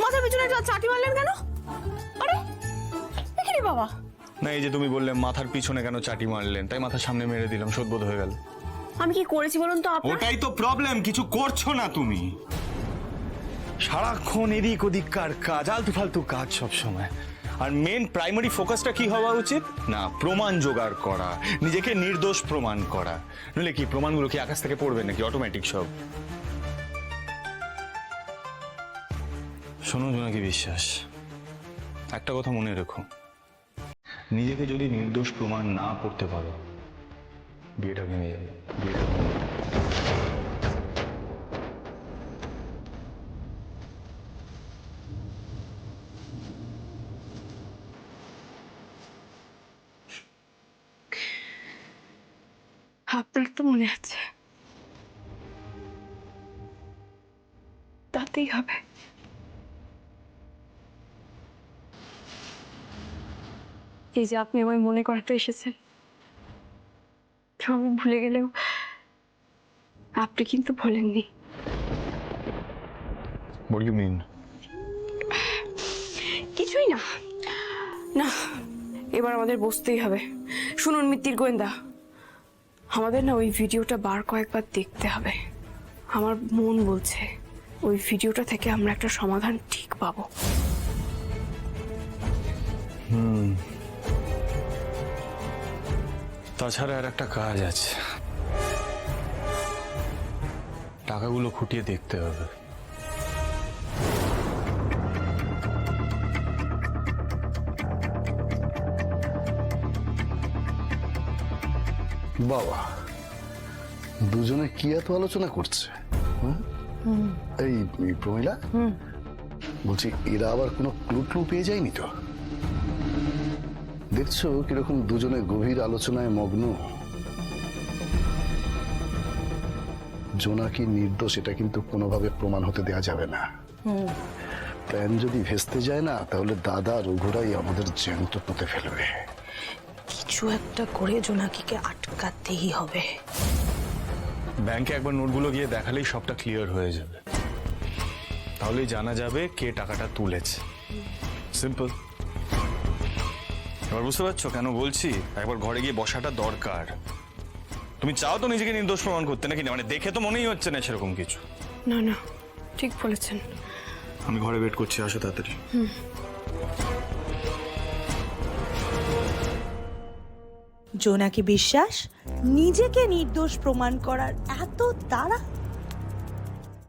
মাথার পিছনে একটা চাটি মারলেন কেন? আরে কি বাবা? না, এই যে তুমি বললে মাথার পিছনে কেন চাটি মারলেন, তাই মাথার সামনে মেরে দিলাম, শোধবোধ হয়ে গেল। আমি কি করেছি বলুন তো আপনার? ওটাই তো প্রবলেম, কিছু করছো না তুমি। সারাক্ষণ এদিক ওদিককার কাজ, আলতু ফালতু কাজ সব সময়। আর মেন প্রাইমারি ফোকাসটা কি হওয়া উচিত? না, প্রমাণ জোগাড় করা, নিজেকে নির্দোষ প্রমাণ করা। নইলে কি প্রমাণগুলো কি আকাশ থেকে পড়বে নাকি অটোমেটিক সব? শোনো জোনাকি বিশ্বাস, একটা কথা মনে রেখো, নিজেকে যদি নির্দোষ প্রমাণ না করতে পারো, বিয়েটা ভেঙে যাবে। বিয়েটা ভেঙে যাবে। আপনার তো মনে আছে, তাতেই হবে। এই যে আপনি আমায় মনে করাতে এসেছেন, আমি ভুলে গেলেও আপনি কিন্তু ভোলেননি। What do you mean? কিছুই না। না, এবার আমাদের বসতেই হবে। শুনুন মিত্তির গোয়েন্দা, আমাদের না ওই ভিডিওটা বার কয়েকবার দেখতে হবে। আমার মন বলছে ওই ভিডিওটা থেকে আমরা একটা সমাধান ঠিক পাবো। তাছাড়া আর একটা কাজ আছে, টাকাগুলো খুঁটিয়ে দেখতে হবে। বাবা, দুজনে কি এত আলোচনা করছে? এই প্রমিলা, বলছি এরা আবার কোনো ক্লু পেয়ে যায়নি তো? দেখছো কিরকম দুজনে গভীর আলোচনায় মগ্ন। জোনাকি নির্দোষ এটা কিন্তু কোনোভাবে প্রমাণ হতে দেওয়া যাবে না। প্ল্যান যদি ভেস্তে যায় না, তাহলে দাদা রঘুরাই আমাদের জ্যান্ত পুঁতে ফেলবে। কিছু একটা করে জোনাকিকে আটকাতেই হবে। ব্যাংকে একবার নোটগুলো গিয়ে দেখালেই সবটা ক্লিয়ার হয়ে যাবে, তাহলেই জানা যাবে কে টাকাটা তুলেছে। সিম্পল। এবার বুঝতে পারছো কেন বলছি একবার ঘরে গিয়ে বসাটা দরকার? তুমি চাও তো নিজেকে নির্দোষ প্রমাণ করতে নাকি? মানে দেখে তো মনেই হচ্ছে না সেরকম কিছু। না না, ঠিক বলেছেন। আমি ঘরে ওয়েট করছি, আসো তাড়াতাড়ি। জোনাকি বিশ্বাস নিজেকে নির্দোষ প্রমাণ করার এত তাড়া?